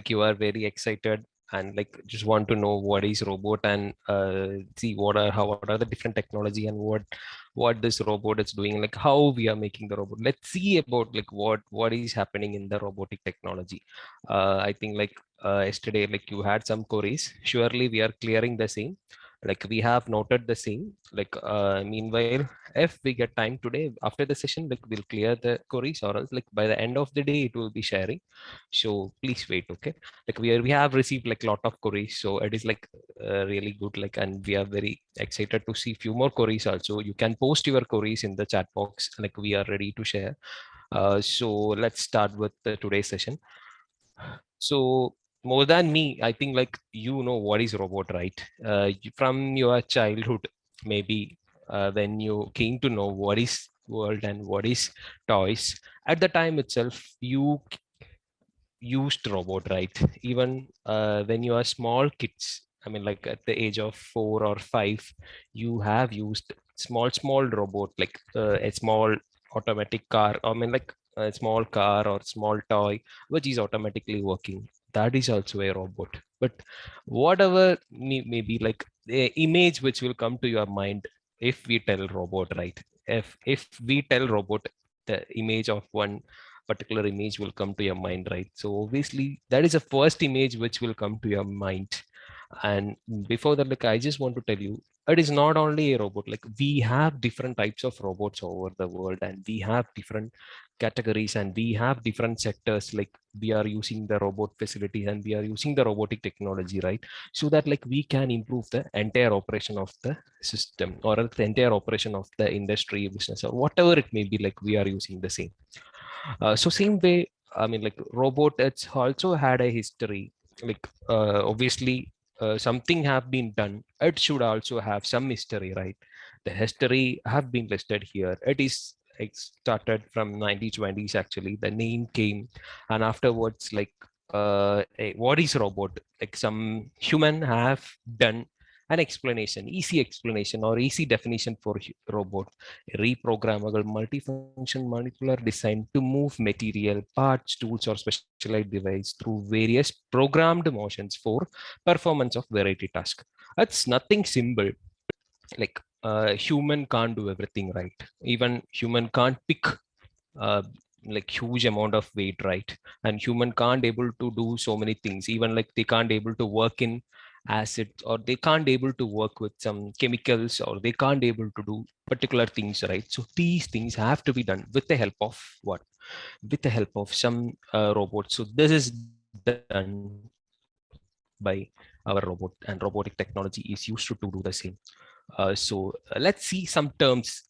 like you are very excited and like just want to know what is robot and see what are the different technology and what this robot is doing, like how we are making the robot. Let's see about like what is happening in the robotic technology. I think like yesterday like you had some queries. Surely we are clearing the same. Like we have noted the same. Like meanwhile, if we get time today after the session, like we'll clear the queries, or else like by the end of the day it will be sharing. So please wait, okay? Like we have received like lot of queries, so it is like really good. Like, and we are very excited to see few more queries also. You can post your queries in the chat box. Like we are ready to share. So let's start with the today's session. So more than me, I think like you know what is robot, right? From your childhood, maybe when you came to know what is world and what is toys, at the time itself, you used robot, right? Even when you are small kids, I mean, like at the age of 4 or 5, you have used small robot, like a small automatic car. I mean, like a small car or small toy, which is automatically working. That is also a robot. But whatever maybe like the image which will come to your mind if we tell robot, right? If we tell robot, the image of one particular image will come to your mind, right? So obviously that is the first image which will come to your mind. And before that, like I just want to tell you, it is not only a robot. Like we have different types of robots over the world, and we have different categories, and we have different sectors. Like we are using the robot facilities, and we are using the robotic technology, right? So that like we can improve the entire operation of the system, or the entire operation of the industry, business, or whatever it may be. Like we are using the same. So same way, I mean, like robot, it's also had a history. Like obviously, something have been done. It should also have some history, right? The history have been listed here. It started from 1920s actually. The name came, and afterwards, like what is robot? Like some human have done an explanation, easy explanation or easy definition for robot: a reprogrammable multifunction molecular designed to move material, parts, tools, or specialized device through various programmed motions for performance of variety tasks. That's nothing simple. Like human can't do everything, right? Even human can't pick uh, like huge amount of weight, right? And human can't able to do so many things. Even like they can't able to work in acid, or they can't able to work with some chemicals, or they can't able to do particular things, right? So these things have to be done with the help of what? With the help of some robots. So this is done by our robot, and robotic technology is used to do the same. Let's see some terms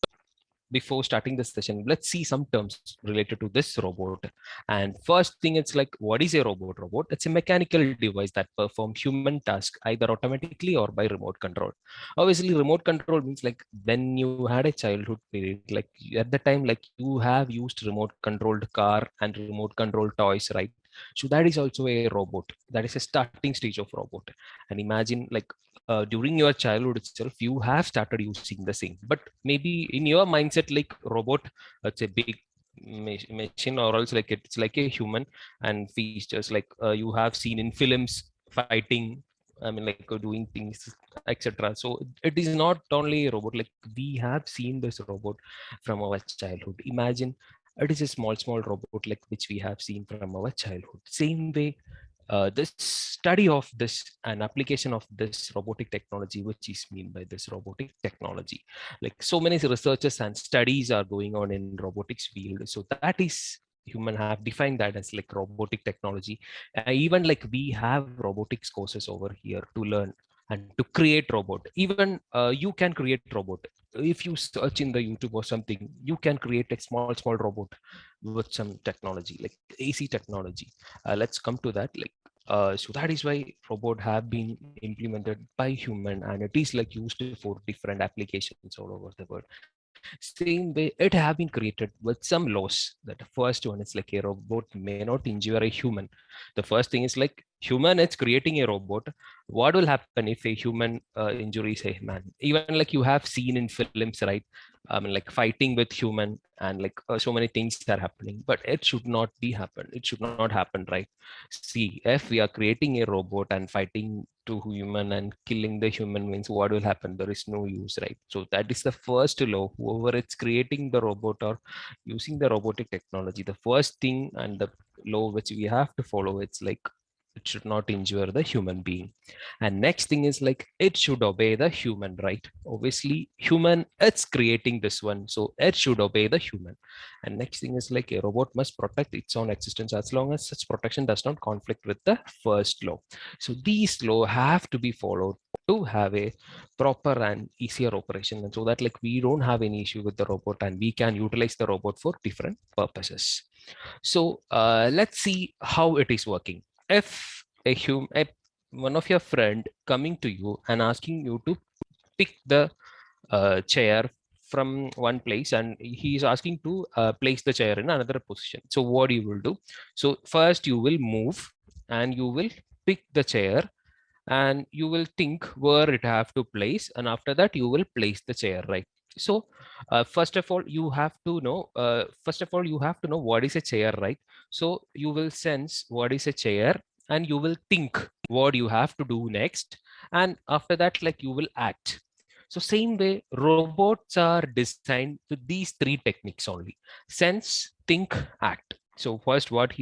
before starting the session. Let's see some terms related to this robot. And first thing, it's like, what is a robot? It's a mechanical device that performs human task either automatically or by remote control. Obviously remote control means like when you had a childhood period, like at the time, like you have used remote controlled car and remote controlled toys, right? So that is also a robot. That is a starting stage of robot. And imagine like during your childhood itself, you have started using the same. But maybe in your mindset, like robot, it's a big machine, or else like it's like a human, and features like you have seen in films fighting. I mean, like doing things, etc. So it is not only a robot. Like we have seen this robot from our childhood. Imagine it is a small robot like which we have seen from our childhood. Same way, this study of this and application of this robotic technology, which is mean by this robotic technology, like so many researchers and studies are going on in robotics field. So that is human have defined that as like robotic technology. Even like we have robotics courses over here to learn and to create robot. Even you can create robot. If you search in the YouTube or something, you can create a small robot with some technology like AC technology. Let's come to that. Like so that is why robot have been implemented by human, and it is like used for different applications all over the world. Same way, it have been created with some laws. That the first one is like a robot may not injure a human. The first thing is like human is creating a robot. What will happen if a human injuries a man? Even like you have seen in films, right? like fighting with human, and like so many things are happening, but it should not be happen. It should not happen, right? See, if we are creating a robot and fighting to human and killing the human, means what will happen? There is no use, right? So that is the first law. Whoever is creating the robot or using the robotic technology, the first thing and the law which we have to follow, it's like it should not injure the human being. And next thing is like it should obey the human, right? Obviously human, it's creating this one, so it should obey the human. And next thing is like a robot must protect its own existence as long as such protection does not conflict with the first law. So these law have to be followed to have a proper and easier operation, and so that like we don't have any issue with the robot and we can utilize the robot for different purposes. So let's see how it is working. If one of your friend coming to you and asking you to pick the chair from one place, and he is asking to place the chair in another position, so what you will do? So first you will move and you will pick the chair, and you will think where it have to place, and after that you will place the chair, right? So first of all you have to know what is a chair, right? So you will sense what is a chair, and you will think what you have to do next, and after that like you will act. So same way robots are designed with these three techniques only: sense, think, act. So first what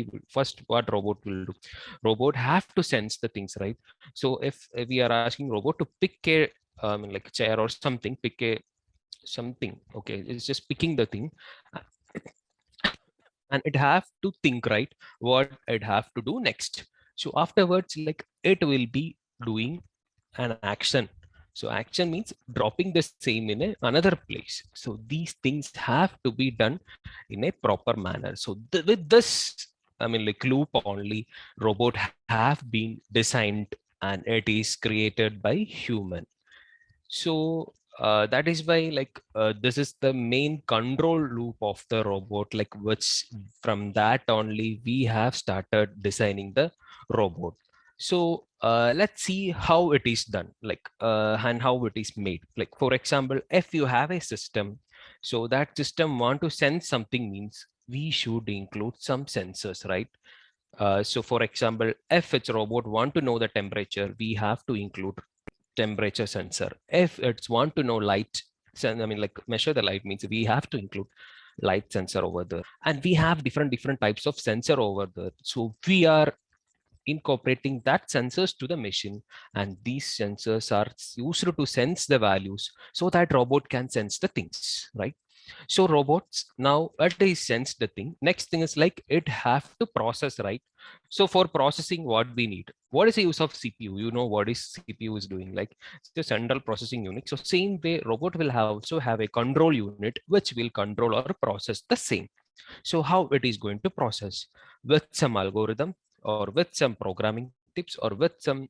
robot will do, robot have to sense the things, right? So if we are asking robot to pick a like a chair or something, pick a something, okay, it's just picking the thing, and it have to think, right, what it have to do next. So afterwards like it will be doing an action. So action means dropping the same in another place. So these things have to be done in a proper manner. So with this, I mean, like loop only, robot have been designed and it is created by human. So that is why like this is the main control loop of the robot, like which from that only we have started designing the robot. So let's see how it is done, like and how it is made. Like for example, if you have a system, so that system want to sense something, means we should include some sensors, right? So for example, if it's robot want to know the temperature, we have to include temperature sensor. If it's want to know light, I mean like measure the light, means we have to include light sensor over there. And we have different types of sensor over there. So we are incorporating that sensors to the machine, and these sensors are used to sense the values so that robot can sense the things, right? So robots now it is sense the thing. Next thing is like it have to process, right? So for processing, what we need, what is the use of CPU? You know what is CPU is doing, like it's the central processing unit. So same way robot will also have a control unit which will control or process the same. So how it is going to process? With some algorithm, or with some programming tips, or with some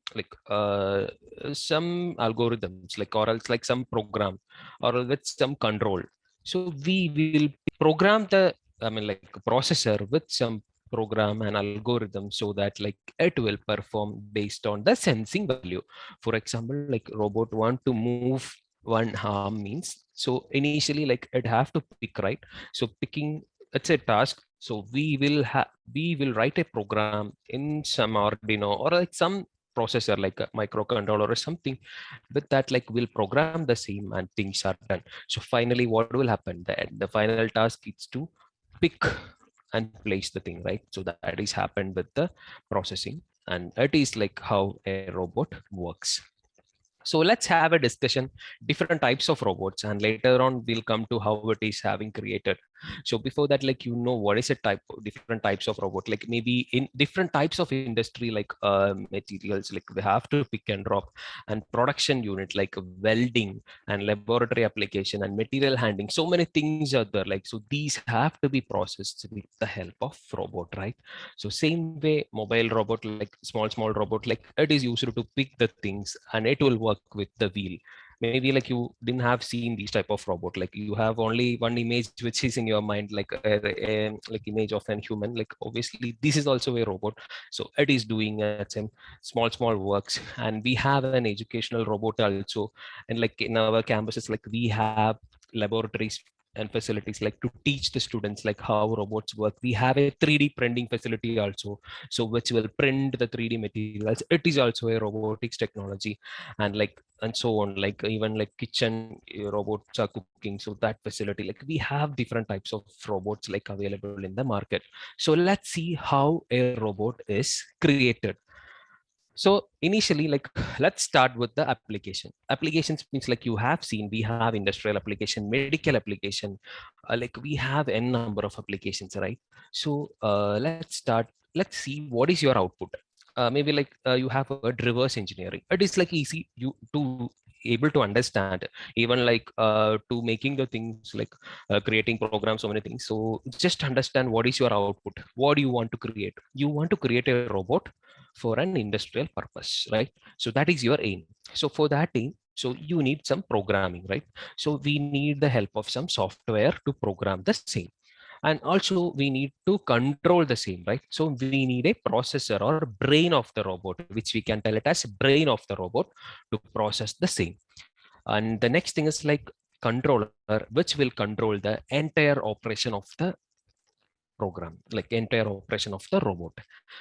algorithms, like or else like some program, or with some control. So we will program the, I mean like processor with some program and algorithm, so that like it will perform based on the sensing value. For example, like robot want to move one arm, means so initially like it have to pick, right? So picking, it's a task. So we will write a program in some Arduino or like some processor like a microcontroller or something. With that like we'll program the same and things are done. So finally what will happen, the final task is to pick and place the thing, right? So that is happened with the processing, and it is like how a robot works. So let's have a discussion different types of robots, and later on we'll come to how it is having created. So before that, like what is a type of different types of robot, like maybe in different types of industry, like materials, like we have to pick and drop, and production unit like welding and laboratory application and material handling. So many things are there, like so these have to be processed with the help of robot, right? So same way mobile robot, like small robot, like it is used to pick the things and it will work with the wheel. Maybe like you didn't have seen these type of robot, like you have only one image which is in your mind, like like image of an human, like obviously this is also a robot. So it is doing some small works. And we have an educational robot also, and like in our campuses like we have laboratories and facilities like to teach the students like how robots work. We have a 3D printing facility also, so which will print the 3D materials. It is also a robotics technology, and like and so on, like even like kitchen robots are cooking, so that facility, like we have different types of robots like available in the market. So let's see how a robot is created. So initially, like let's start with the application. Applications means like you have seen we have industrial application, medical application, like we have n number of applications, right? So let's start. Let's see what is your output. Maybe like you have a reverse engineering. It is like easy you to able to understand, even like to making the things like creating programs, so many things. So just understand what is your output. What do you want to create? You want to create a robot for an industrial purpose, right? So that is your aim. So for that aim, so you need some programming, right? So we need the help of some software to program the same. And also we need to control the same, right? So we need a processor or brain of the robot, which we can tell it as brain of the robot, to process the same. And the next thing is like controller, which will control the entire operation of the program, like entire operation of the robot.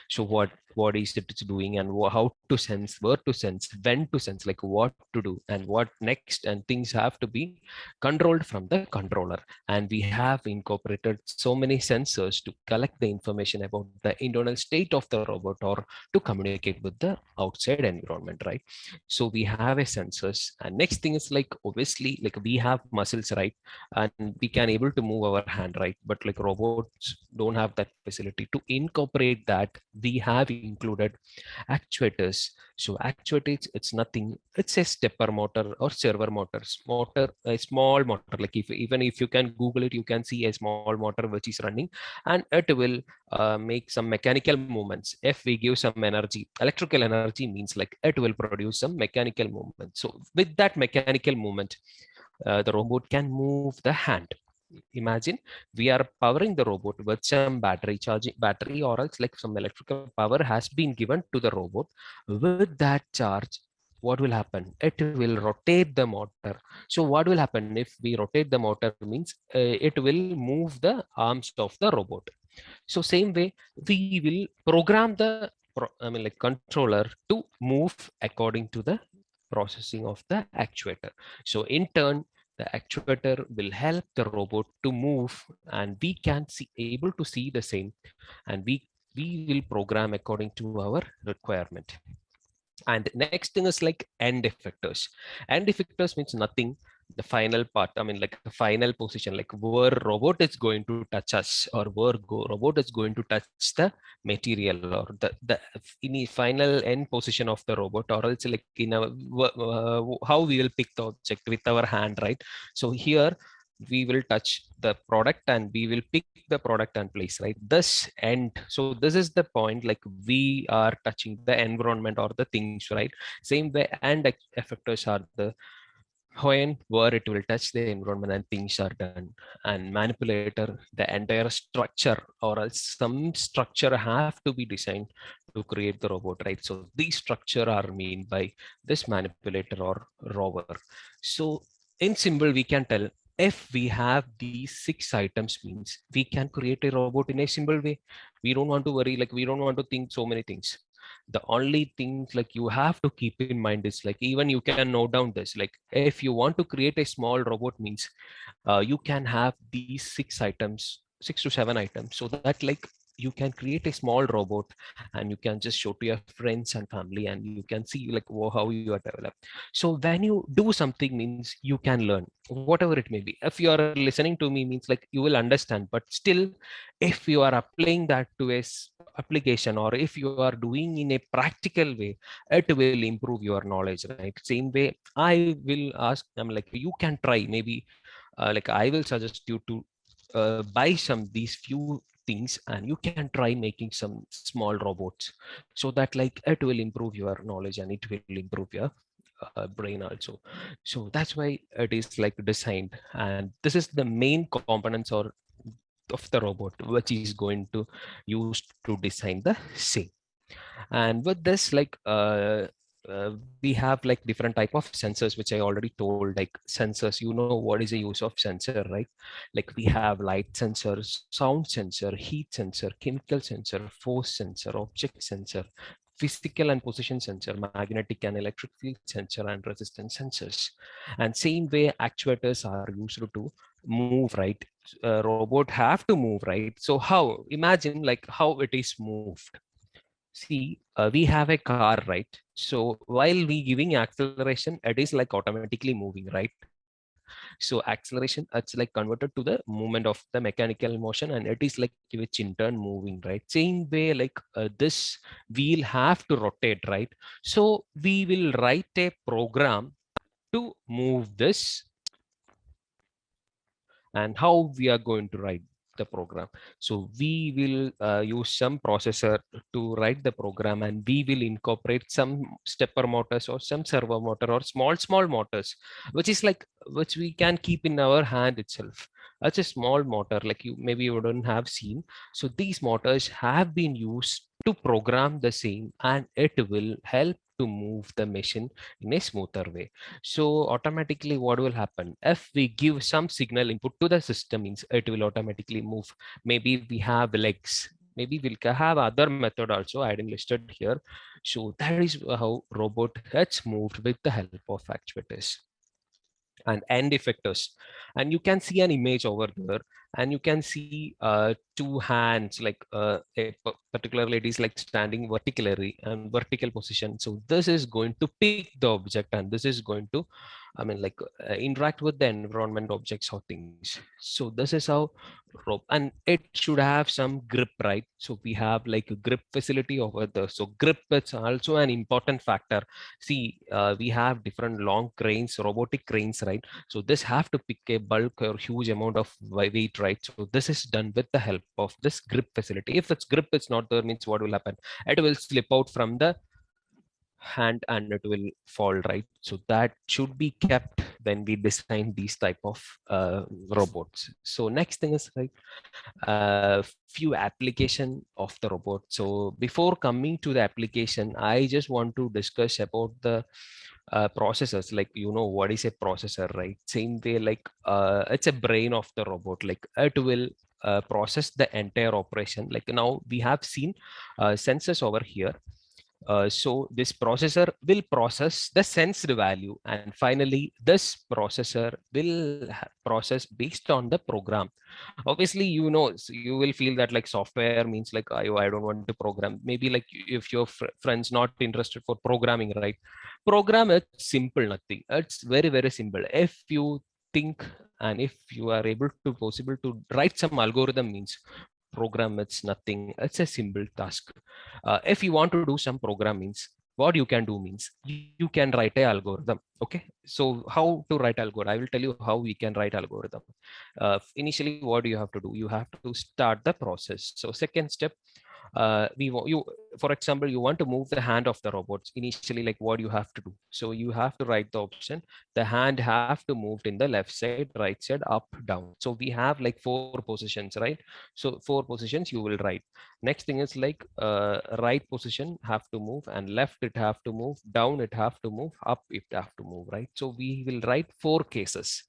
So what is it doing, and how to sense, where to sense, when to sense, like what to do and what next, and things have to be controlled from the controller. And we have incorporated so many sensors to collect the information about the internal state of the robot, or to communicate with the outside environment, right? So we have a sensors. And next thing is like obviously like we have muscles, right? And we can able to move our hand, right? But like robots don't have that facility. To incorporate that, we have included actuators. So actuators, it's nothing, it's a stepper motor or server motor, a small motor. Like if even if you can google it, you can see a small motor which is running, and it will make some mechanical movements. If we give some energy, electrical energy, means like it will produce some mechanical movement. So with that mechanical movement, the robot can move the hand. Imagine we are powering the robot with some battery charging battery, or else like some electrical power has been given to the robot. With that charge, what will happen? It will rotate the motor. So what will happen if we rotate the motor means it will move the arms of the robot. So same way, we will program the I mean like controller to move according to the processing of the actuator. So in turn, the actuator will help the robot to move, and we can see able to see the same, and we will program according to our requirement. And next thing is like end effectors. End effectors means nothing, the final part, I mean like the final position, like where robot is going to touch us, or where robot is going to touch the material, or the in the final end position of the robot, or else like in a how we will pick the object with our hand, right? So here we will touch the product, and we will pick the product and place, right? This end, so this is the point, like we are touching the environment or the things, right? Same way, and effectors are the when where it will touch the environment and things are done. And manipulator, the entire structure, or else some structure have to be designed to create the robot, right? So these structure are mean by this manipulator or rover. So in symbol we can tell, if we have these 6 items means we can create a robot in a simple way. We don't want to worry, like we don't want to think so many things. The only things like you have to keep in mind is like, even you can note down this, like if you want to create a small robot means you can have these 6 items, 6 to 7 items, so that like you can create a small robot, and you can just show to your friends and family, and you can see like how you are developed. So when you do something means you can learn whatever it may be. If you are listening to me means like you will understand, but still if you are applying that to a application, or if you are doing in a practical way, it will improve your knowledge, right? Same way I will ask them, like you can try maybe, like I will suggest you to buy some these few things, and you can try making some small robots, so that like it will improve your knowledge, and it will improve your brain also. So that's why it is like designed, and this is the main components or of the robot which is going to use to design the same. And with this, like we have like different type of sensors, which I already told. Like sensors, you know what is the use of sensor, right? Like we have light sensor, sound sensor, heat sensor, chemical sensor, force sensor, object sensor, physical and position sensor, magnetic and electric field sensor, and resistance sensors. And same way actuators are used to move, right? Robot have to move, right? So how, imagine like how it is moved. See, we have a car, right? So while we giving acceleration, it is like automatically moving, right? So acceleration, it's like converted to the movement of the mechanical motion, and it is like which in turn moving, right? Same way, like this wheel have to rotate, right? So we will write a program to move this. And how we are going to write the program? So we will use some processor to write the program, and we will incorporate some stepper motors or some servo motor or small motors, which is like which we can keep in our hand itself. That's a small motor, like you wouldn't have seen. So these motors have been used to program the same, and it will help to move the machine in a smoother way. So automatically what will happen if we give some signal input to the system, means it will automatically move. Maybe we have legs, maybe we'll have other method also I didn't listed here. So that is how robot gets moved with the help of actuators and end effectors. And you can see an image over there, and you can see two hands, like particular lady is like standing vertically and vertical position. So this is going to pick the object, and this is going to, I mean, like interact with the environment objects or things. So this is how rope, and it should have some grip, right? So we have like a grip facility over there. So grip is also an important factor. See, we have different long cranes, robotic cranes, right? So this have to pick a bulk or huge amount of weight, right? So this is done with the help of this grip facility. If its grip is not there, means what will happen? It will slip out from the hand and it will fall, right? So that should be kept when we design these type of robots. So next thing is like few application of the robot. So before coming to the application, I just want to discuss about the processors. Like, you know what is a processor, right? Same way, like it's a brain of the robot. Like it will process the entire operation. Like now we have seen sensors over here. So this processor will process the sensed value, and finally this processor will process based on the program. Obviously, you know, so you will feel that like software means like I don't want to program. Maybe like if your friends not interested for programming, right? Program, it's simple, nothing. It's very simple. If you think and if you are able to possible to write some algorithm, means program, it's nothing. It's a simple task. If you want to do some program, means what you can do, means you can write a algorithm. Okay, so how to write algorithm? I will tell you how we can write algorithm. Initially, what do you have to do? You have to start the process. So second step, you, for example, you want to move the hand of the robots. Initially, like what you have to do? So you have to write the option, the hand have to move in the left side, right side, up, down. So we have like four positions, right? So four positions you will write. Next thing is like right position have to move, and left it have to move, down it have to move, up it have to move, right? So we will write four cases.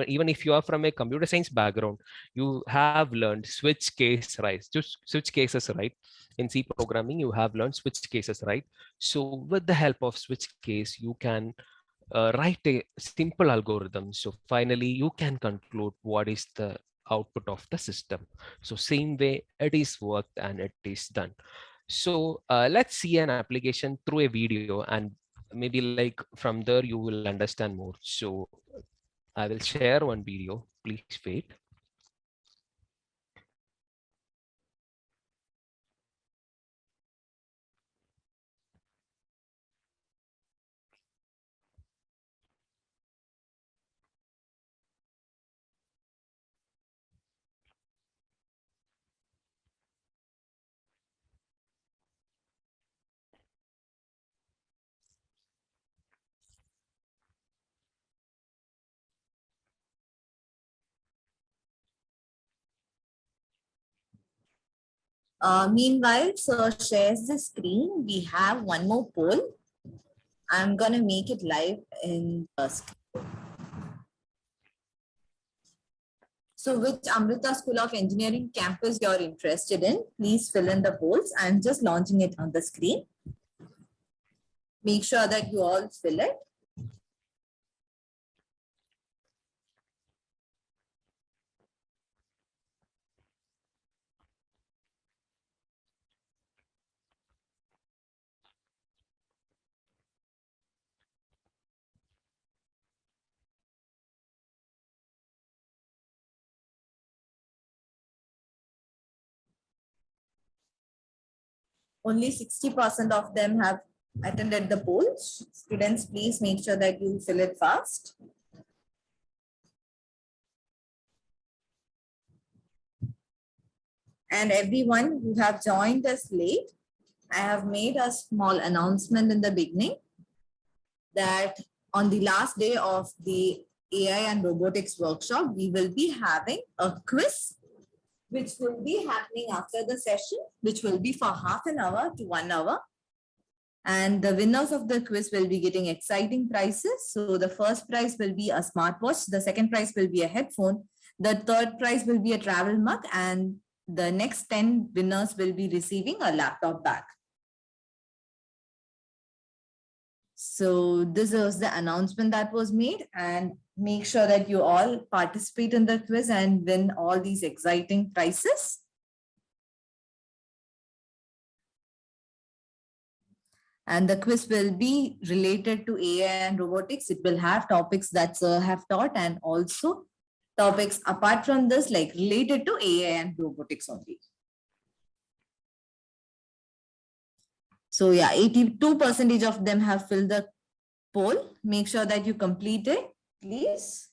Even if you are from a computer science background, you have learned switch case, right? Just switch cases, right? In C programming, you have learned switch cases, right? So with the help of switch case, you can write a simple algorithm. So finally, you can conclude what is the output of the system. So same way it is worked and it is done. So let's see an application through a video, and maybe like from there you will understand more. So I will share one video. Please wait. Meanwhile, sir shares the screen. We have one more poll. I'm going to make it live in the screen. So which Amrita School of Engineering campus you're interested in, please fill in the polls. I'm just launching it on the screen. Make sure that you all fill it. Only 60% of them have attended the polls. Students, please make sure that you fill it fast. And everyone who have joined us late, I have made a small announcement in the beginning that on the last day of the AI and robotics workshop, we will be having a quiz, which will be happening after the session, which will be for half an hour to 1 hour. And the winners of the quiz will be getting exciting prizes. So the first prize will be a smartwatch. The second prize will be a headphone. The third prize will be a travel mug. And the next 10 winners will be receiving a laptop bag. So this was the announcement that was made, and make sure that you all participate in the quiz and win all these exciting prizes. And the quiz will be related to AI and robotics. It will have topics that have taught, and also topics apart from this, like related to AI and robotics only. So yeah, 82% of them have filled the poll. Make sure that you complete it, please.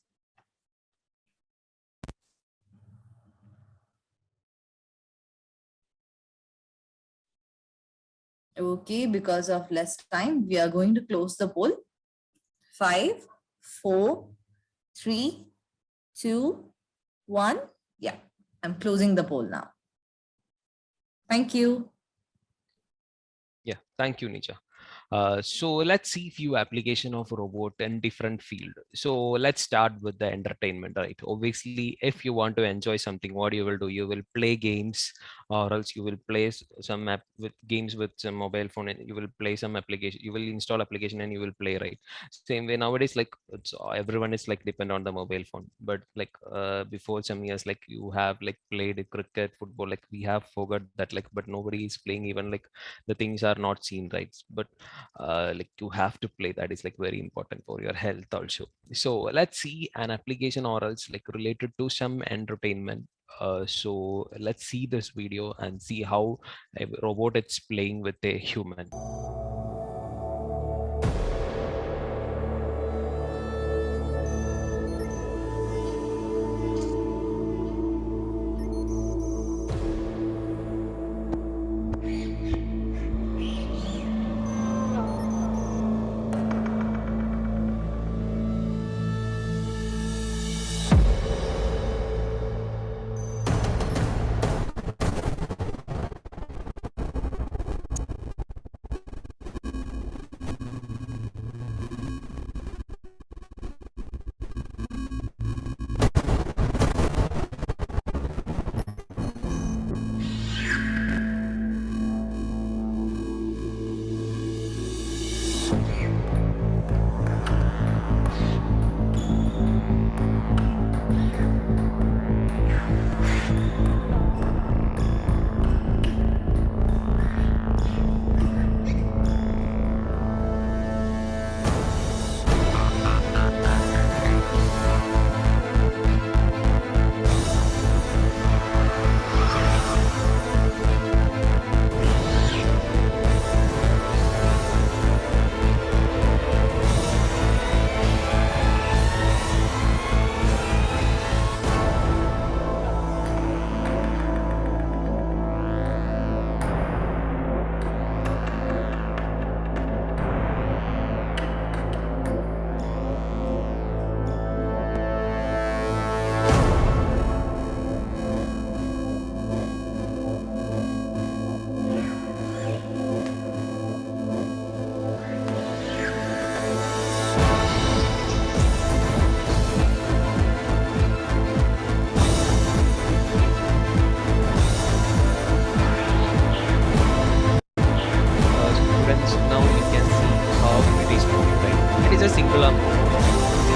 Okay, because of less time, we are going to close the poll. 5, 4, 3, 2, 1. Yeah, I'm closing the poll now. Thank you. Yeah, thank you, Nija. So let's see few application of robot in different field. So let's start with the entertainment, right? Obviously, if you want to enjoy something, what you will do, you will play games, or else you will play some app with games with some mobile phone, and you will play some application, you will install application and you will play, right? Same way nowadays, like it's everyone is like depend on the mobile phone. But like before some years, like you have like played cricket, football, like we have forgot that, like, but nobody is playing, even like the things are not seen, right? But like you have to play, that is like very important for your health also. So let's see an application or else like related to some entertainment. So let's see this video and see how a robot is playing with a human.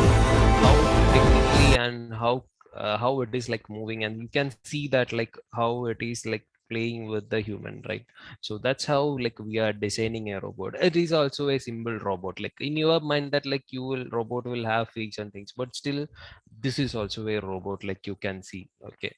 how technically and how it is like moving, and you can see that like how it is like playing with the human, right? So that's how like we are designing a robot. It is also a simple robot, like in your mind that like you will robot will have features and things, but still this is also a robot, like you can see. Okay.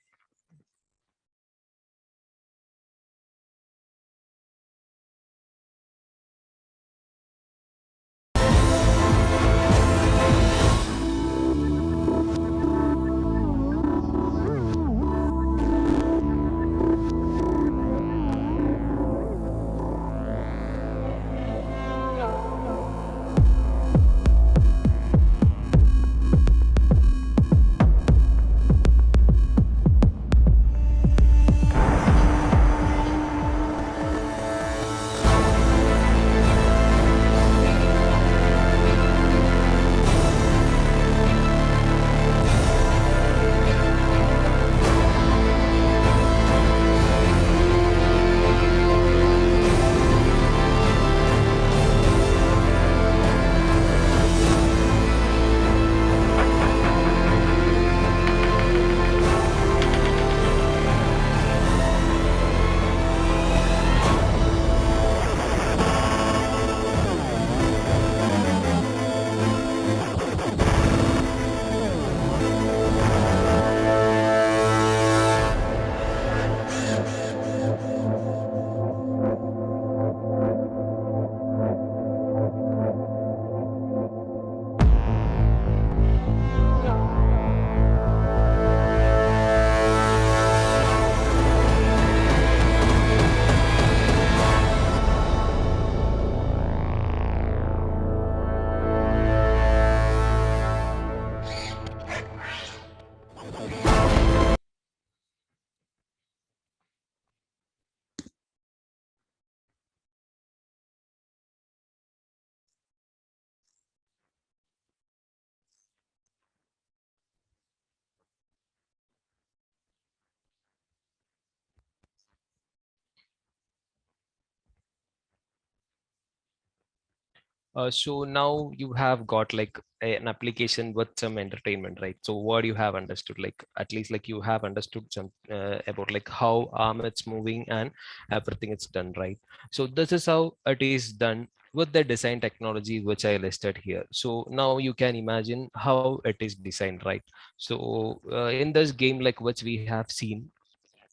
So now you have got like an application with some entertainment, right? So what you have understood, like at least like you have understood some about like how arm it's moving and everything is done, right? So this is how it is done with the design technology which I listed here. So now you can imagine how it is designed, right? So in this game, like which we have seen,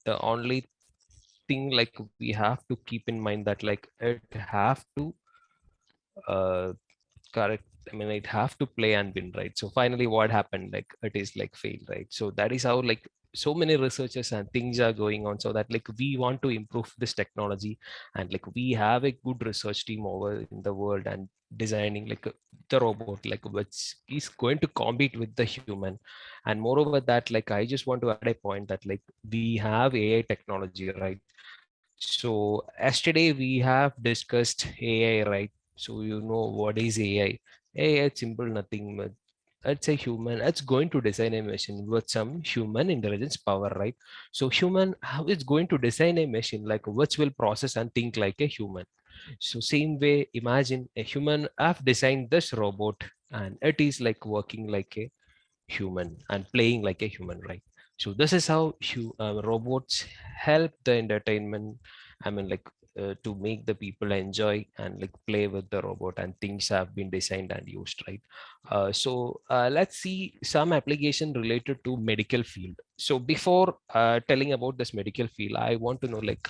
the only thing like we have to keep in mind that like it have to uh, correct, I mean it have to play and win, right? So finally what happened, like it is like failed, right? So that is how like so many researchers and things are going on, so that like we want to improve this technology, and like we have a good research team over in the world and designing like the robot like which is going to compete with the human. And moreover that, like I just want to add a point that like we have AI technology, right? So yesterday we have discussed AI, right? So you know what is AI? AI is simple nothing but it's a human. It's going to design a machine with some human intelligence power, right? So human how is going to design a machine like which will process and think like a human. So same way, imagine a human have designed this robot and it is like working like a human and playing like a human, right? So this is how robots help the entertainment, I mean like to make the people enjoy and like play with the robot, and things have been designed and used, right? Let's see some application related to medical field. So before telling about this medical field, I want to know like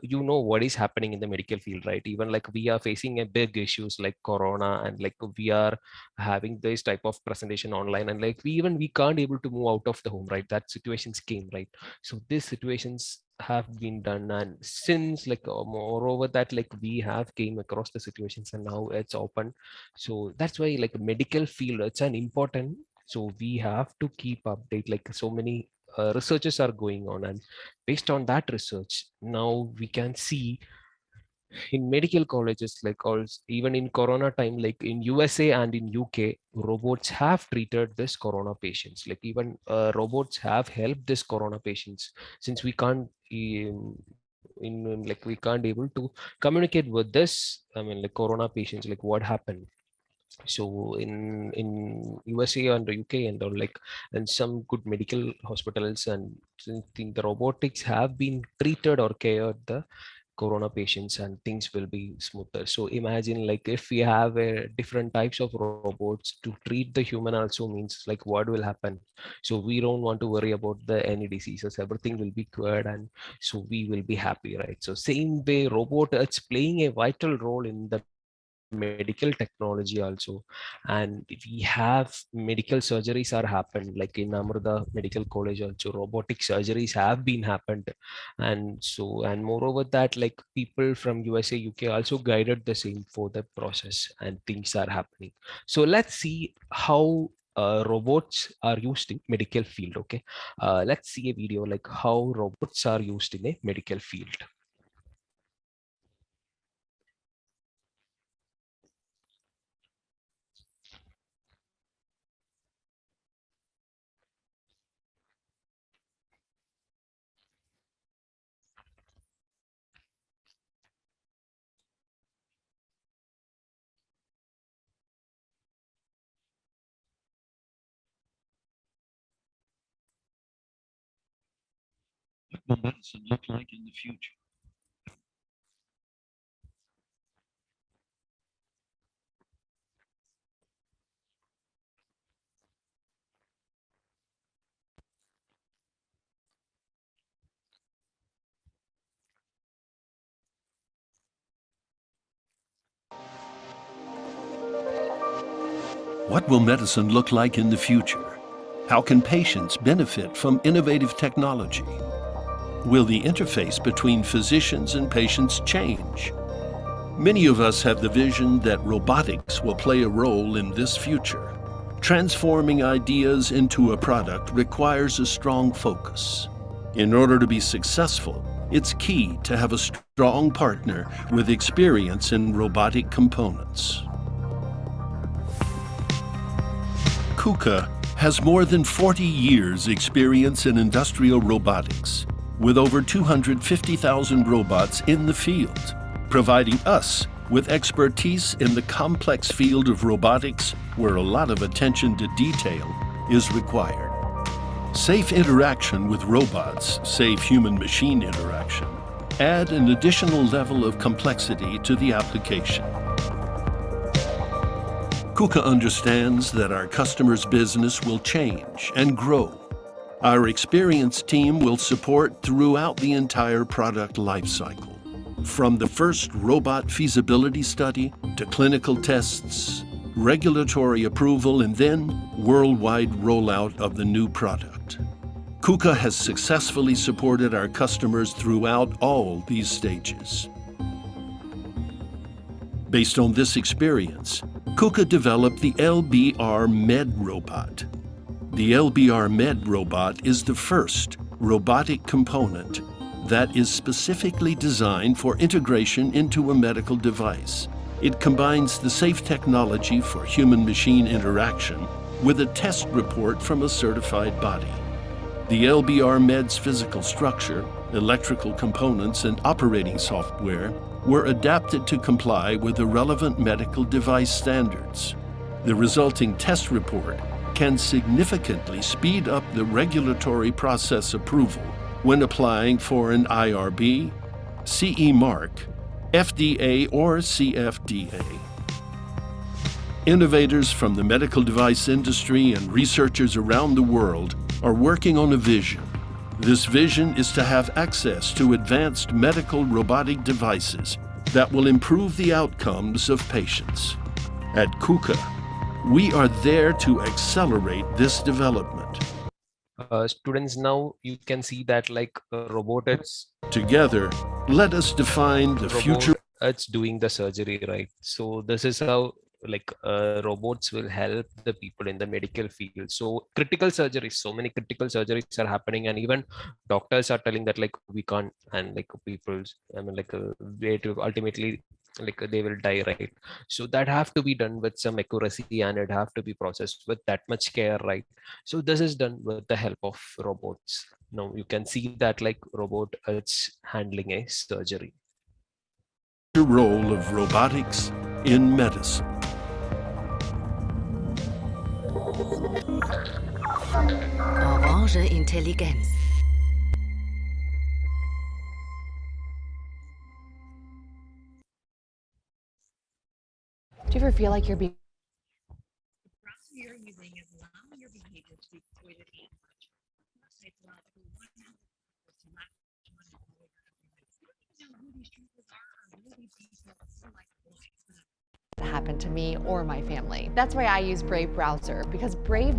you know what is happening in the medical field, right? Even like we are facing a big issues like corona, and like we are having this type of presentation online, and like we can't able to move out of the home, right? That situations came, right? So these situations have been done, and since like moreover that like we have came across the situations and now it's open. So that's why like medical field it's an important, so we have to keep update, like so many researches are going on, and based on that research now we can see in medical colleges like also even in corona time, like in USA and in UK, robots have treated this corona patients, like even robots have helped this corona patients. Since we can't like we can't able to communicate with this, I mean like corona patients, like what happened, So in USA and the UK and all, like, and some good medical hospitals, and I think the robotics have been treated or cared the corona patients, and things will be smoother. So imagine, like, if we have different types of robots to treat the human also, means like what will happen. So we don't want to worry about the any diseases, everything will be cured, and so we will be happy, right? So same way robot, it's playing a vital role in the medical technology also. And we have medical surgeries are happened, like in Amrita Medical College also, robotic surgeries have been happened. And so, and moreover that, like, people from USA UK also guided the same for the process, and things are happening. So let's see how robots are used in medical field. Okay, let's see a video like how robots are used in a medical field. What will medicine look like in the future? What will medicine look like in the future? How can patients benefit from innovative technology? Will the interface between physicians and patients change? Many of us have the vision that robotics will play a role in this future. Transforming ideas into a product requires a strong focus. In order to be successful, it's key to have a strong partner with experience in robotic components. KUKA has more than 40 years' experience in industrial robotics, with over 250,000 robots in the field, providing us with expertise in the complex field of robotics where a lot of attention to detail is required. Safe interaction with robots, safe human-machine interaction, add an additional level of complexity to the application. KUKA understands that our customers' business will change and grow. Our experienced team will support throughout the entire product lifecycle, from the first robot feasibility study to clinical tests, regulatory approval, and then worldwide rollout of the new product. KUKA has successfully supported our customers throughout all these stages. Based on this experience, KUKA developed the LBR Med robot. The LBR Med robot is the first robotic component that is specifically designed for integration into a medical device. It combines the safe technology for human-machine interaction with a test report from a certified body. The LBR Med's physical structure, electrical components, and operating software were adapted to comply with the relevant medical device standards. The resulting test report can significantly speed up the regulatory process approval when applying for an IRB, CE mark, FDA, or CFDA. Innovators from the medical device industry and researchers around the world are working on a vision. This vision is to have access to advanced medical robotic devices that will improve the outcomes of patients. At KUKA, we are there to accelerate this development. Students, now you can see that, like, robotics. Together, let us define the future. It's doing the surgery, right? So this is how, like, robots will help the people in the medical field. So critical surgeries, so many critical surgeries are happening, and even doctors are telling that, like, we can't, and like people, I mean, like, way to ultimately, like, they will die, right? So that have to be done with some accuracy, and it have to be processed with that much care, right? So this is done with the help of robots. Now you can see that, like, robot, it's handling a surgery. Role of robotics in medicine. Orange Intelligenz. Do you ever feel like you're being You're using is allowing your behavior to be exploited and websites allow for one to latch on and follow your every move. You don't even know who these troopers are or really details or like voice. happen to me or my family? That's why I use Brave browser, because Brave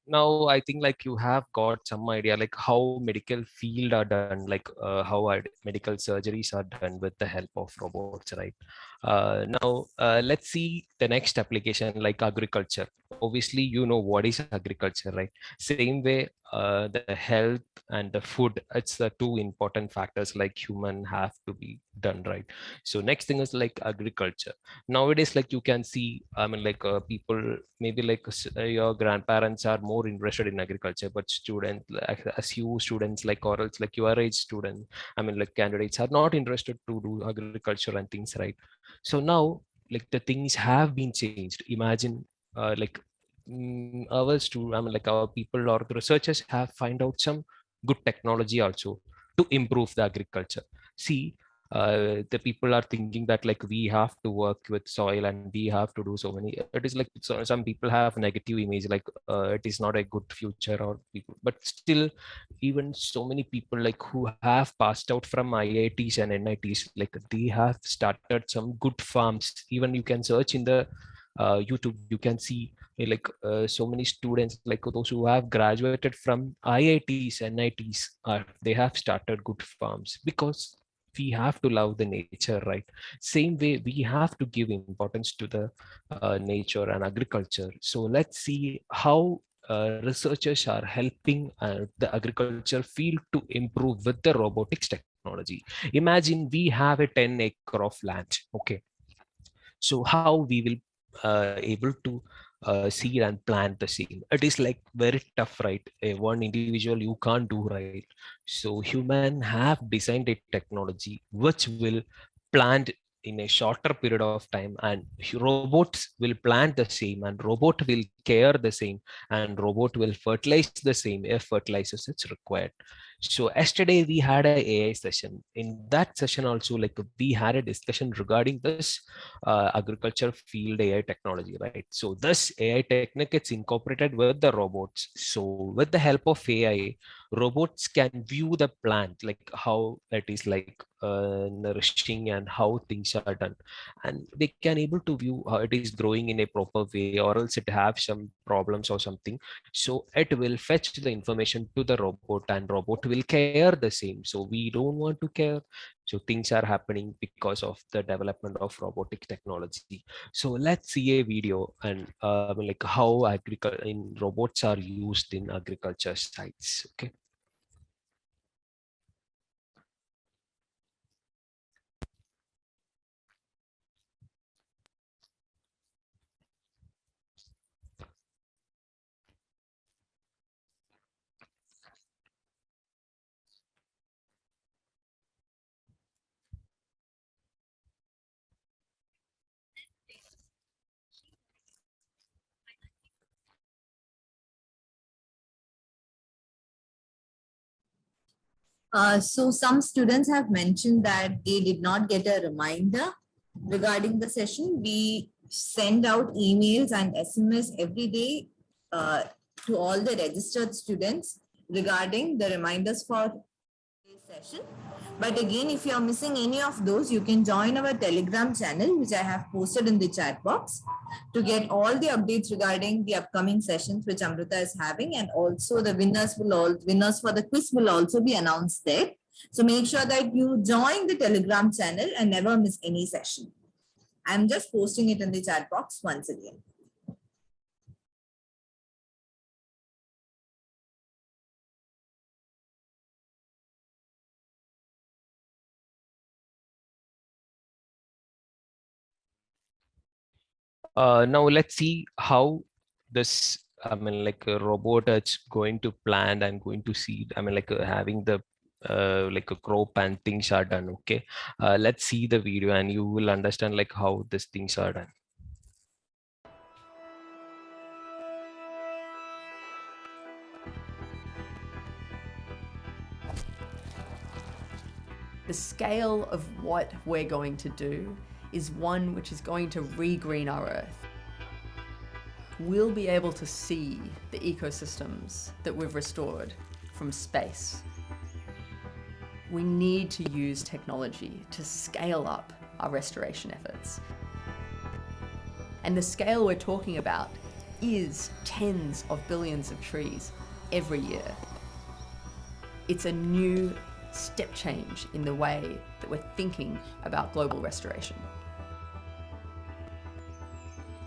Now I think like you have got some idea like how medical field are done, like how medical surgeries are done with the help of robots, right? Now let's see the next application, like agriculture. Obviously you know what is agriculture, right? Same way, the health and the food, it's the two important factors like human have to be done, right? So next thing is like agriculture. Nowadays like you can see, I mean like people maybe like your grandparents are more interested in agriculture, but students like as you students like or else like your age student, I mean like candidates are not interested to do agriculture and things, right? So now like the things have been changed. Imagine like I mean like our people or the researchers have find out some good technology also to improve the agriculture. See, the people are thinking that like we have to work with soil and we have to do so many, it is like some people have negative image like it is not a good future or people, but still even so many people like who have passed out from IITs and NITs, like they have started some good farms. Even you can search in the YouTube, you can see so many students like those who have graduated from IITs, NITs, they have started good farms because we have to love the nature, right? Same way we have to give importance to the nature and agriculture. So let's see how researchers are helping the agriculture field to improve with the robotics technology. Imagine we have a 10 acre of land, okay? So how we will able to seed and plant the seed, it is like very tough, right? One individual you can't do, right? So human have designed a technology which will plant in a shorter period of time, and robots will plant the same, and robot will care the same, and robot will fertilize the same if fertilizers it's required. So yesterday we had a AI session. In that session also, like we had a discussion regarding this agriculture field AI technology, right? So this AI technique gets incorporated with the robots. So with the help of AI, robots can view the plant, like how it is like nourishing and how things are done, and they can able to view how it is growing in a proper way, or else it have some problems or something. So it will fetch the information to the robot, and robot will care the same. So we don't want to care. So things are happening because of the development of robotic technology. So let's see a video and like how agriculture in robots are used in agriculture sites. Okay. So some students have mentioned that they did not get a reminder regarding the session. We send out emails and SMS every day to all the registered students regarding the reminders for today's session. But again, if you are missing any of those, you can join our Telegram channel, which I have posted in the chat box, to get all the updates regarding the upcoming sessions which Amrita is having, and also the winners for the quiz will also be announced there. So make sure that you join the Telegram channel and never miss any session. I'm just posting it in the chat box once again. Now let's see how this, I mean, like a robot is going to plan and going to see, I mean, like having the like a crop and things are done. Okay, let's see the video and you will understand like how these things are done. The scale of what we're going to do is one which is going to regreen our Earth. We'll be able to see the ecosystems that we've restored from space. We need to use technology to scale up our restoration efforts. And the scale we're talking about is tens of billions of trees every year. It's a new step change in the way that we're thinking about global restoration.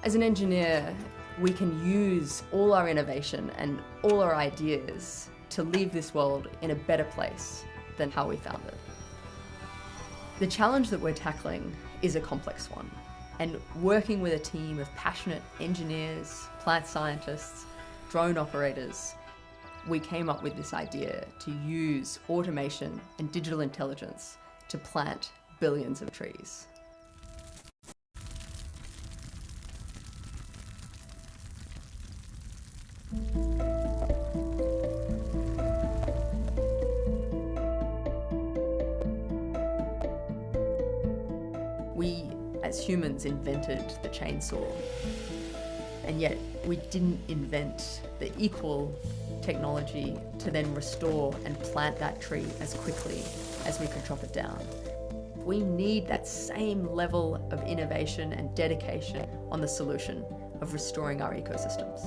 As an engineer, we can use all our innovation and all our ideas to leave this world in a better place than how we found it. The challenge that we're tackling is a complex one, and working with a team of passionate engineers, plant scientists, drone operators, we came up with this idea to use automation and digital intelligence to plant billions of trees. We, as humans, invented the chainsaw, and yet we didn't invent the equal technology to then restore and plant that tree as quickly as we could chop it down. We need that same level of innovation and dedication on the solution of restoring our ecosystems.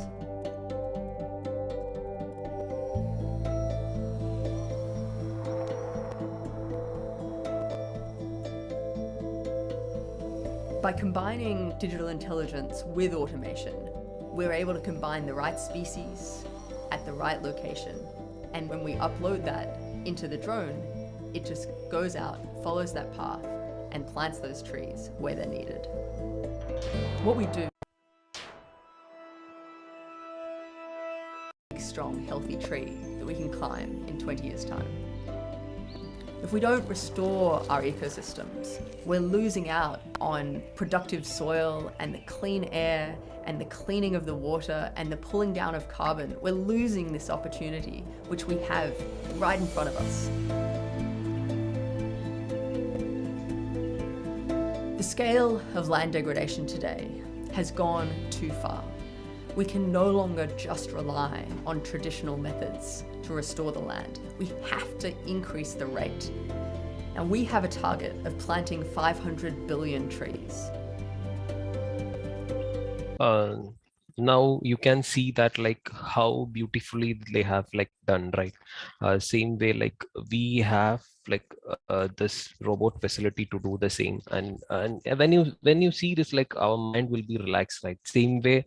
By combining digital intelligence with automation, we're able to combine the right species at the right location. And when we upload that into the drone, it just goes out, follows that path, and plants those trees where they're needed. What we do, a strong, healthy tree that we can climb in 20 years' time. If we don't restore our ecosystems, we're losing out on productive soil and the clean air and the cleaning of the water and the pulling down of carbon. We're losing this opportunity, which we have right in front of us. The scale of land degradation today has gone too far. We can no longer just rely on traditional methods to restore the land. We have to increase the rate. And we have a target of planting 500 billion trees. Now you can see that like how beautifully they have like done, right? Same way like we have like this robot facility to do the same, and when you see this, like our mind will be relaxed, right? Same way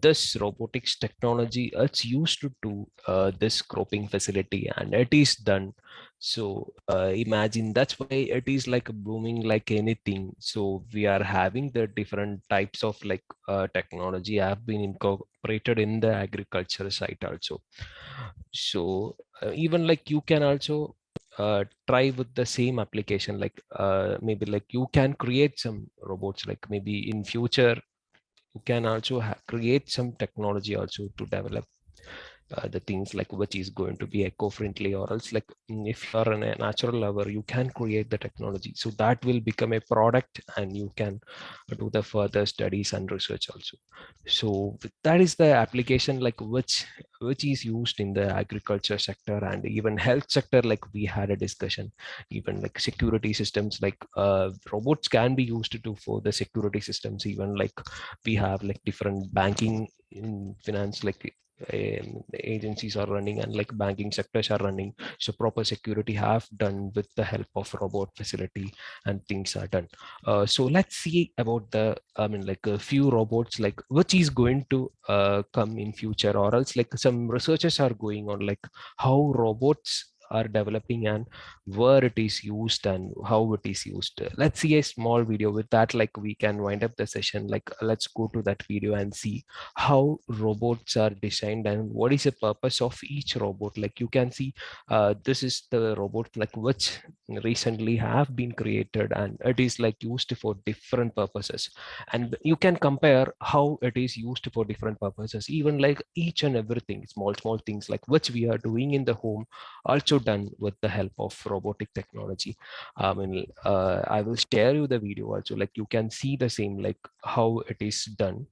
this robotics technology, it's used to do this cropping facility and it is done. So imagine, that's why it is like booming like anything. So we are having the different types of like technology have been incorporated in the agriculture site also. So even like you can also try with the same application, like maybe like you can create some robots, like maybe in future you can also create some technology also to develop the things like which is going to be eco-friendly, or else like if you're a natural lover, you can create the technology, so that will become a product and you can do the further studies and research also. So that is the application like which is used in the agriculture sector and even health sector. Like we had a discussion, even like security systems, like robots can be used to for the security systems. Even like we have like different banking in finance, like agencies are running and like banking sectors are running, so proper security have done with the help of robot facility and things are done. So let's see about the, I mean like a few robots like which is going to come in future, or else like some researchers are going on like how robots are developing and where it is used and how it is used. Let's see a small video. With that, like, we can wind up the session. Like, let's go to that video and see how robots are designed and what is the purpose of each robot. Like, you can see this is the robot like which recently have been created, and it is like used for different purposes, and you can compare how it is used for different purposes. Even like each and everything, small things like which we are doing in the home, also done with the help of robotic technology. I will share you the video also, like you can see the same, like how it is done.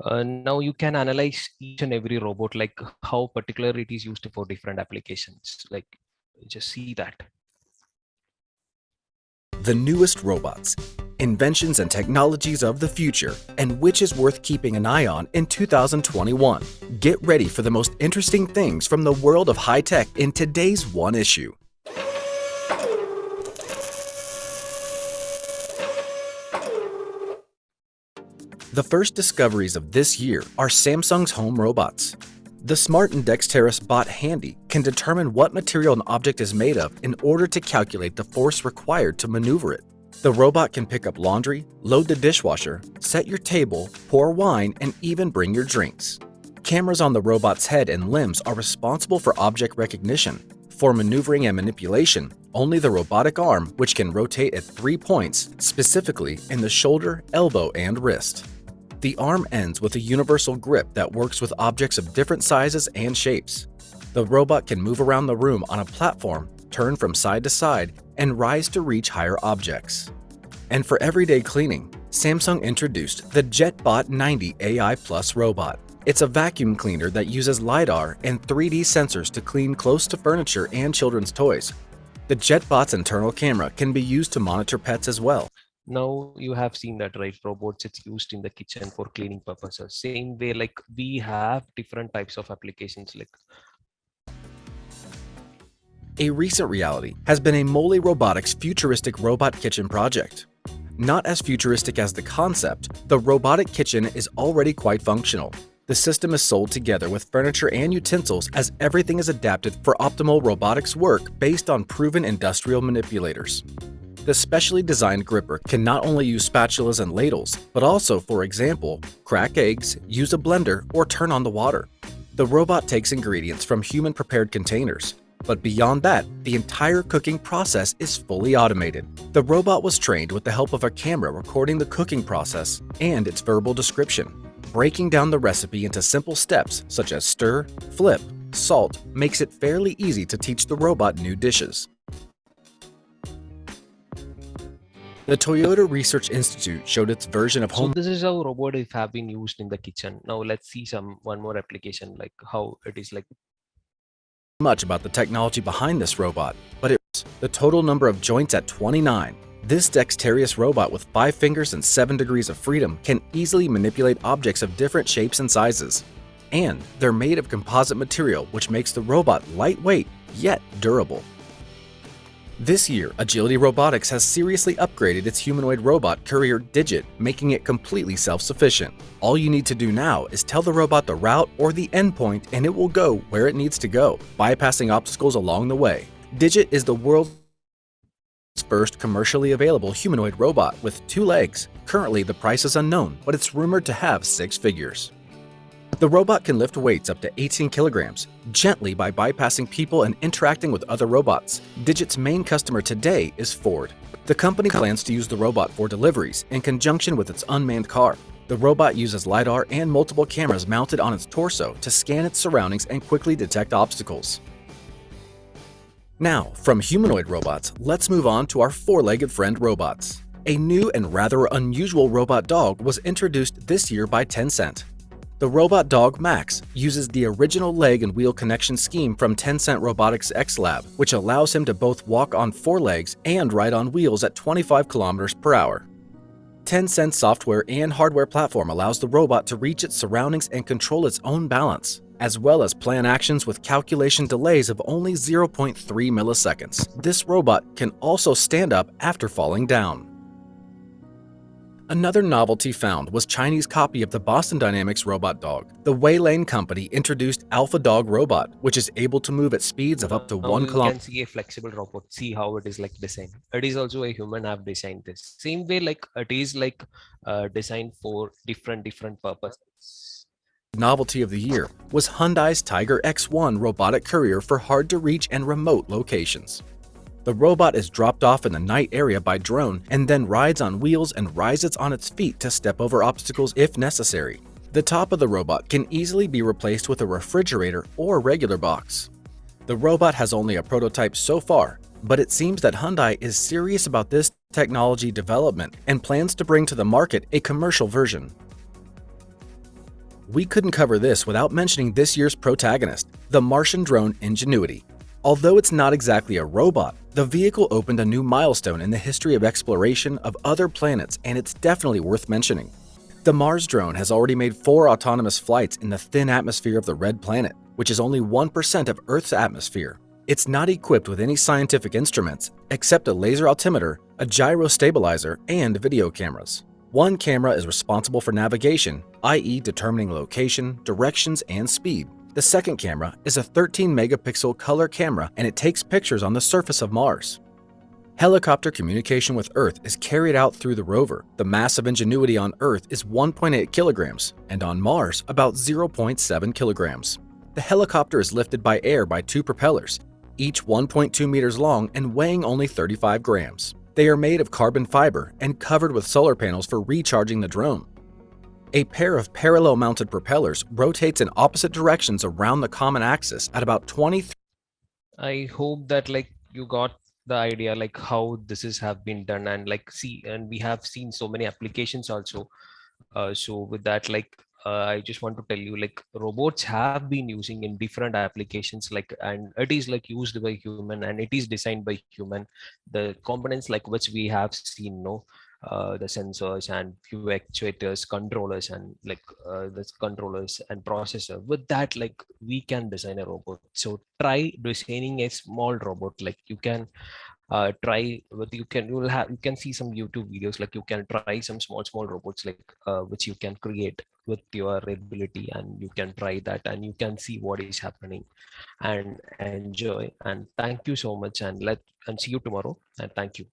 Now you can analyze each and every robot, like how particular it is used for different applications. Like, just see that. The newest robots, inventions and technologies of the future, and which is worth keeping an eye on in 2021. Get ready for the most interesting things from the world of high tech in today's One Issue. The first discoveries of this year are Samsung's home robots. The smart and dexterous bot Handy can determine what material an object is made of in order to calculate the force required to maneuver it. The robot can pick up laundry, load the dishwasher, set your table, pour wine, and even bring your drinks. Cameras on the robot's head and limbs are responsible for object recognition. For maneuvering and manipulation, only the robotic arm, which can rotate at 3 points, specifically in the shoulder, elbow, and wrist. The arm ends with a universal grip that works with objects of different sizes and shapes. The robot can move around the room on a platform, turn from side to side, and rise to reach higher objects. And for everyday cleaning, Samsung introduced the JetBot 90 AI Plus robot. It's a vacuum cleaner that uses LiDAR and 3D sensors to clean close to furniture and children's toys. The JetBot's internal camera can be used to monitor pets as well. Now you have seen that, right? Robots, it's used in the kitchen for cleaning purposes. Same way, like we have different types of applications. Like, a recent reality has been a Mole Robotics futuristic robot kitchen project. Not as futuristic as the concept, the robotic kitchen is already quite functional. The system is sold together with furniture and utensils as everything is adapted for optimal robotics work based on proven industrial manipulators. The specially designed gripper can not only use spatulas and ladles, but also, for example, crack eggs, use a blender, or turn on the water. The robot takes ingredients from human-prepared containers, but beyond that, the entire cooking process is fully automated. The robot was trained with the help of a camera recording the cooking process and its verbal description. Breaking down the recipe into simple steps such as stir, flip, salt makes it fairly easy to teach the robot new dishes. The Toyota Research Institute showed its version of home. so this is how robots have been used in the kitchen. Now let's see one more application, like how it is like. Much about the technology behind this robot, but it's the total number of joints at 29. This dexterous robot with 5 fingers and 7 degrees of freedom can easily manipulate objects of different shapes and sizes. And they're made of composite material, which makes the robot lightweight yet durable. This year, Agility Robotics has seriously upgraded its humanoid robot courier Digit, making it completely self-sufficient. All you need to do now is tell the robot the route or the endpoint and it will go where it needs to go, bypassing obstacles along the way. Digit is the world's first commercially available humanoid robot with 2 legs. Currently, the price is unknown, but it's rumored to have 6 figures. The robot can lift weights up to 18 kilograms, gently by bypassing people and interacting with other robots. Digit's main customer today is Ford. The company plans to use the robot for deliveries in conjunction with its unmanned car. The robot uses LiDAR and multiple cameras mounted on its torso to scan its surroundings and quickly detect obstacles. Now, from humanoid robots, let's move on to our four-legged friend robots. A new and rather unusual robot dog was introduced this year by Tencent. The robot dog Max uses the original leg and wheel connection scheme from Tencent Robotics X Lab, which allows him to both walk on four legs and ride on wheels at 25 kilometers per hour. Tencent's software and hardware platform allows the robot to reach its surroundings and control its own balance, as well as plan actions with calculation delays of only 0.3 milliseconds. This robot can also stand up after falling down. Another novelty found was Chinese copy of the Boston Dynamics robot dog. The Waylane company introduced Alpha Dog Robot, which is able to move at speeds of up to 1 You kilometer. can see a flexible robot. See how it is like designed. It is also a human have designed this. Same way like it is like designed for different purposes. Novelty of the year was Hyundai's Tiger X1 robotic courier for hard-to-reach and remote locations. The robot is dropped off in the night area by drone and then rides on wheels and rises on its feet to step over obstacles if necessary. The top of the robot can easily be replaced with a refrigerator or regular box. The robot has only a prototype so far, but it seems that Hyundai is serious about this technology development and plans to bring to the market a commercial version. We couldn't cover this without mentioning this year's protagonist, the Martian drone Ingenuity. Although it's not exactly a robot, the vehicle opened a new milestone in the history of exploration of other planets, and it's definitely worth mentioning. The Mars drone has already made 4 autonomous flights in the thin atmosphere of the red planet, which is only 1% of Earth's atmosphere. It's not equipped with any scientific instruments, except a laser altimeter, a gyro stabilizer, and video cameras. One camera is responsible for navigation, i.e. determining location, directions, and speed. The second camera is a 13-megapixel color camera, and it takes pictures on the surface of Mars. Helicopter communication with Earth is carried out through the rover. The mass of Ingenuity on Earth is 1.8 kilograms, and on Mars about 0.7 kilograms. The helicopter is lifted by air by 2 propellers, each 1.2 meters long and weighing only 35 grams. They are made of carbon fiber and covered with solar panels for recharging the drone. A pair of parallel-mounted propellers rotates in opposite directions around the common axis at about 23. I hope that like you got the idea like how this is have been done, and like see, and we have seen so many applications also. So with that, like I just want to tell you like robots have been using in different applications, like, and it is like used by human and it is designed by human. The components like which we have seen, no, the sensors and few actuators, controllers, and like the controllers and processor. With that, like we can design a robot. So try designing a small robot. Like you can try with you can see some YouTube videos, like you can try some small robots like which you can create with your ability, and you can try that and you can see what is happening and enjoy. And thank you so much, and see you tomorrow, and thank you.